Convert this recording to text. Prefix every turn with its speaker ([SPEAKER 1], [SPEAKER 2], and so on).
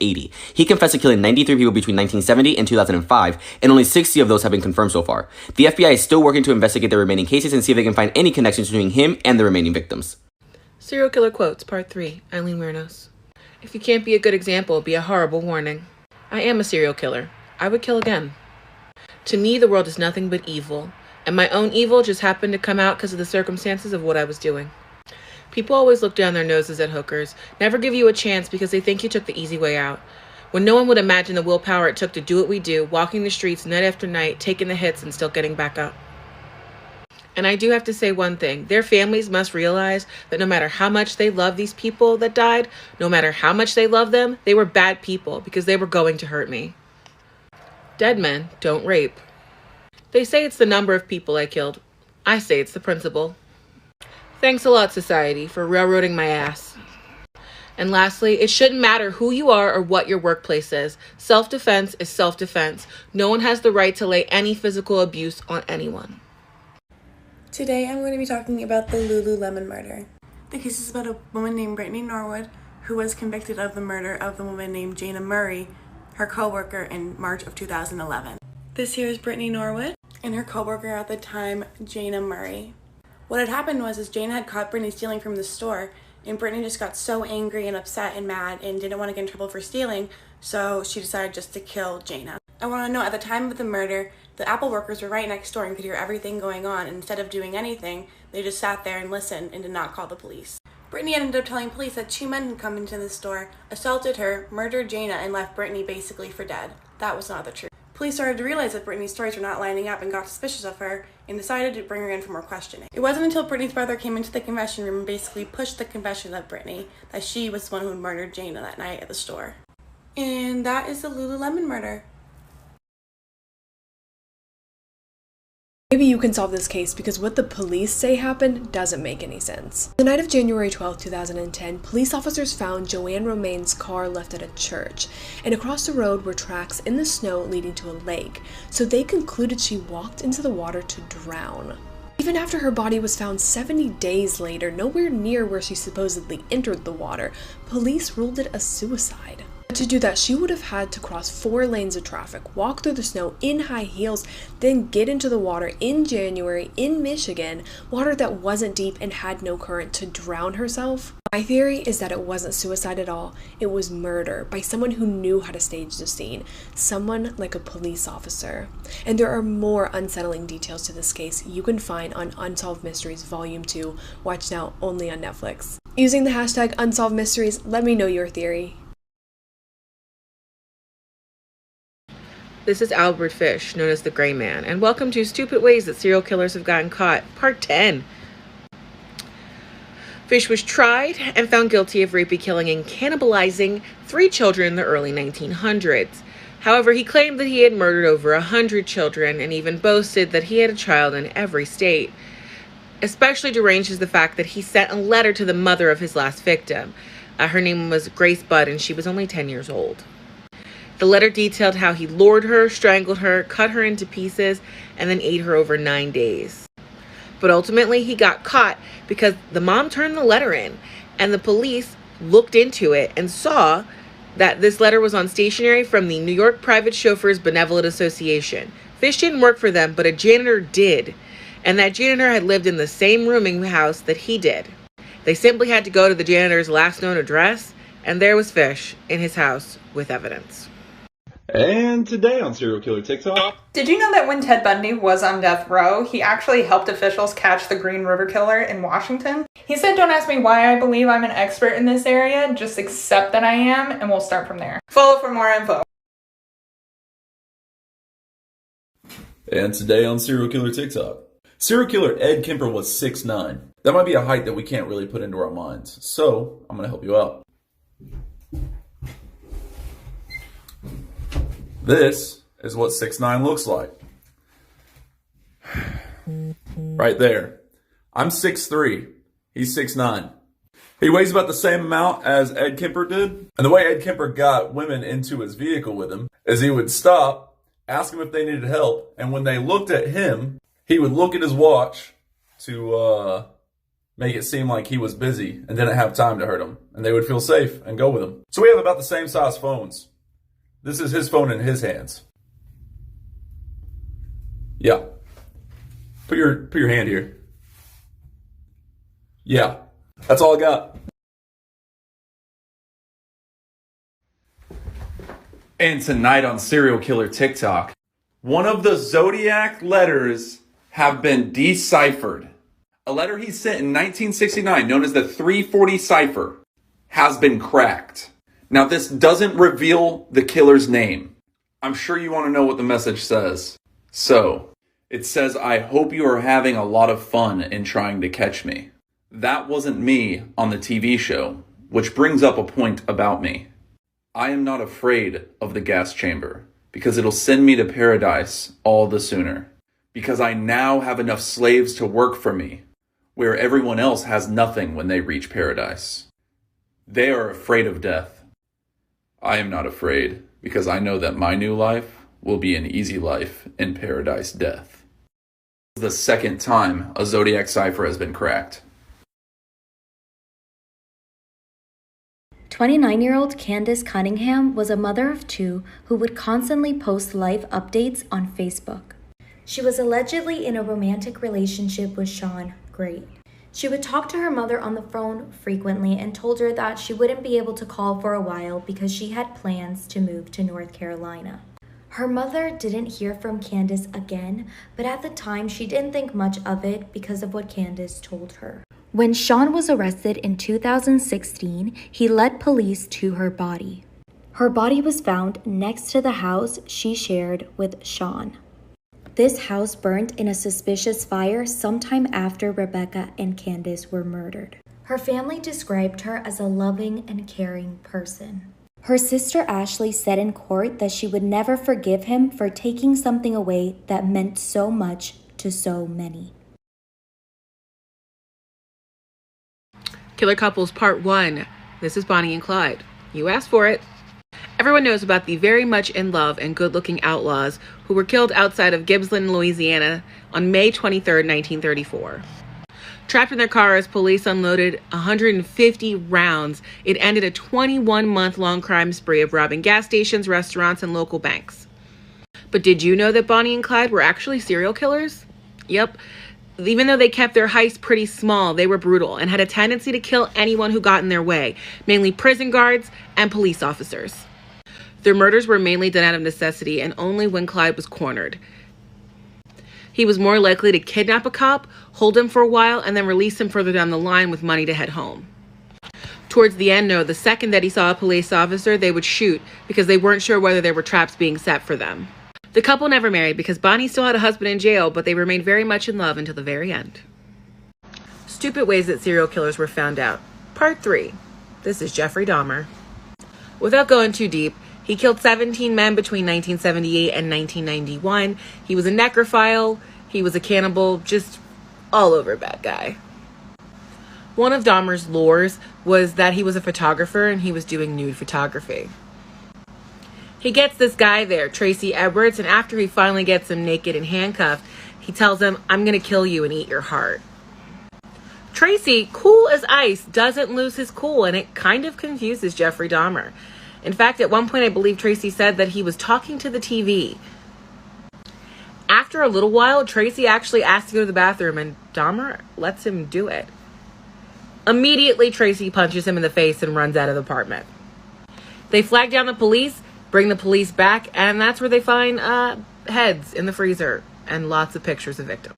[SPEAKER 1] 80. He confessed to killing 93 people between 1970 and 2005, and only 60 of those have been confirmed so far. The FBI is still working to investigate the remaining cases and see if they can find any connections between him and the remaining victims.
[SPEAKER 2] Serial Killer Quotes, Part 3, Eileen Muernos. If you can't be a good example, be a horrible warning. I am a serial killer. I would kill again. To me, the world is nothing but evil, and my own evil just happened to come out because of the circumstances of what I was doing. People always look down their noses at hookers, never give you a chance because they think you took the easy way out. When no one would imagine the willpower it took to do what we do, walking the streets night after night, taking the hits and still getting back up. And I do have to say one thing. Their families must realize that no matter how much they love these people that died, no matter how much they love them, they were bad people because they were going to hurt me. Dead men don't rape. They say it's the number of people I killed. I say it's the principle. Thanks a lot, society, for railroading my ass. And lastly, it shouldn't matter who you are or what your workplace is. Self-defense is self-defense. No one has the right to lay any physical abuse on anyone.
[SPEAKER 3] Today I'm going to be talking about the Lululemon murder. The case is about a woman named Brittany Norwood who was convicted of the murder of the woman named Jana Murray, her co-worker, in March of 2011. This here is Brittany Norwood and her co-worker at the time, Jana Murray. What had happened was Jana had caught Brittany stealing from the store, and Brittany just got so angry and upset and mad and didn't want to get in trouble for stealing, so she decided just to kill Jana. I want to know, at the time of the murder, the Apple workers were right next door and could hear everything going on, and instead of doing anything, they just sat there and listened and did not call the police. Brittany ended up telling police that 2 men had come into the store, assaulted her, murdered Jana, and left Brittany basically for dead. That was not the truth. Police started to realize that Brittany's stories were not lining up and got suspicious of her and decided to bring her in for more questioning. It wasn't until Brittany's brother came into the confession room and basically pushed the confession of Brittany that she was the one who had murdered Jana that night at the store. And that is the Lululemon murder.
[SPEAKER 4] Maybe you can solve this case because what the police say happened doesn't make any sense. The night of January 12, 2010, police officers found Joanne Romaine's car left at a church, and across the road were tracks in the snow leading to a lake, so they concluded she walked into the water to drown. Even after her body was found 70 days later, nowhere near where she supposedly entered the water, police ruled it a suicide. To do that, she would have had to cross 4 lanes of traffic, walk through the snow in high heels, then get into the water in January in Michigan, water that wasn't deep and had no current, to drown herself. My theory is that it wasn't suicide at all. It was murder by someone who knew how to stage the scene, someone like a police officer. And there are more unsettling details to this case you can find on Unsolved Mysteries Volume 2, watch now only on Netflix. Using the hashtag Unsolved Mysteries, let me know your theory.
[SPEAKER 2] This is Albert Fish, known as the Gray Man, and welcome to Stupid Ways That Serial Killers Have Gotten Caught, Part 10. Fish was tried and found guilty of raping, killing, and cannibalizing 3 children in the early 1900s. However, he claimed that he had murdered over 100 children and even boasted that he had a child in every state. Especially deranged is the fact that he sent a letter to the mother of his last victim. Her name was Grace Budd, and she was only 10 years old. The letter detailed how he lured her, strangled her, cut her into pieces, and then ate her over 9 days. But ultimately, he got caught because the mom turned the letter in, and the police looked into it and saw that this letter was on stationery from the New York Private Chauffeurs Benevolent Association. Fish didn't work for them, but a janitor did, and that janitor had lived in the same rooming house that he did. They simply had to go to the janitor's last known address, and there was Fish in his house with evidence.
[SPEAKER 5] And today on Serial Killer TikTok.
[SPEAKER 6] Did you know that when Ted Bundy was on death row, he actually helped officials catch the Green River Killer in Washington? He said, "Don't ask me why I believe I'm an expert in this area, just accept that I am, and we'll start from there." Follow for more info.
[SPEAKER 5] And today on Serial Killer TikTok. Serial killer Ed Kemper was 6'9". That might be a height that we can't really put into our minds, so I'm going to help you out. This is what 6'9" looks like. Right there. I'm 6'3". He's 6'9". He weighs about the same amount as Ed Kemper did. And the way Ed Kemper got women into his vehicle with him is he would stop, ask them if they needed help, and when they looked at him, he would look at his watch to make it seem like he was busy and didn't have time to hurt him, and they would feel safe and go with him. So we have about the same size phones. This is his phone in his hands. Yeah. Put your hand here. Yeah. That's all I got. And tonight on Serial Killer TikTok, one of the Zodiac letters have been deciphered. A letter he sent in 1969, known as the 340 cipher, has been cracked. Now, this doesn't reveal the killer's name. I'm sure you want to know what the message says. So, it says, "I hope you are having a lot of fun in trying to catch me." That wasn't me on the TV show, which brings up a point about me. I am not afraid of the gas chamber because it'll send me to paradise all the sooner. Because I now have enough slaves to work for me, where everyone else has nothing when they reach paradise. They are afraid of death. I am not afraid because I know that my new life will be an easy life in paradise death. This is the second time a Zodiac cipher has been cracked.
[SPEAKER 7] 29-year-old Candace Cunningham was a mother of two who would constantly post life updates on Facebook. She was allegedly in a romantic relationship with Sean Great. She would talk to her mother on the phone frequently and told her that she wouldn't be able to call for a while because she had plans to move to North Carolina. Her mother didn't hear from Candace again, but at the time she didn't think much of it because of what Candace told her. When Sean was arrested in 2016, he led police to her body. Her body was found next to the house she shared with Sean. This house burned in a suspicious fire sometime after Rebecca and Candace were murdered. Her family described her as a loving and caring person. Her sister Ashley said in court that she would never forgive him for taking something away that meant so much to so many.
[SPEAKER 2] Killer Couples Part 1. This is Bonnie and Clyde. You asked for it. Everyone knows about the very much in love and good-looking outlaws who were killed outside of Gibbsland, Louisiana on May 23, 1934. Trapped in their car as police unloaded 150 rounds, it ended a 21-month-long crime spree of robbing gas stations, restaurants, and local banks. But did you know that Bonnie and Clyde were actually serial killers? Yep. Even though they kept their heists pretty small, they were brutal and had a tendency to kill anyone who got in their way, mainly prison guards and police officers. Their murders were mainly done out of necessity and only when Clyde was cornered. He was more likely to kidnap a cop, hold him for a while, and then release him further down the line with money to head home. Towards the end, though, the second that he saw a police officer, they would shoot because they weren't sure whether there were traps being set for them. The couple never married because Bonnie still had a husband in jail, but they remained very much in love until the very end. Stupid ways that serial killers were found out. Part 3. This is Jeffrey Dahmer. Without going too deep, he killed 17 men between 1978 and 1991. He was a necrophile. He was a cannibal. Just all over bad guy. One of Dahmer's lures was that he was a photographer and he was doing nude photography. He gets this guy there, Tracy Edwards, and after he finally gets him naked and handcuffed, he tells him, "I'm going to kill you and eat your heart." Tracy, cool as ice, doesn't lose his cool, and it kind of confuses Jeffrey Dahmer. In fact, at one point, I believe Tracy said that he was talking to the TV. After a little while, Tracy actually asks to go to the bathroom, and Dahmer lets him do it. Immediately, Tracy punches him in the face and runs out of the apartment. They flag down the police, bring the police back, and that's where they find heads in the freezer and lots of pictures of victims.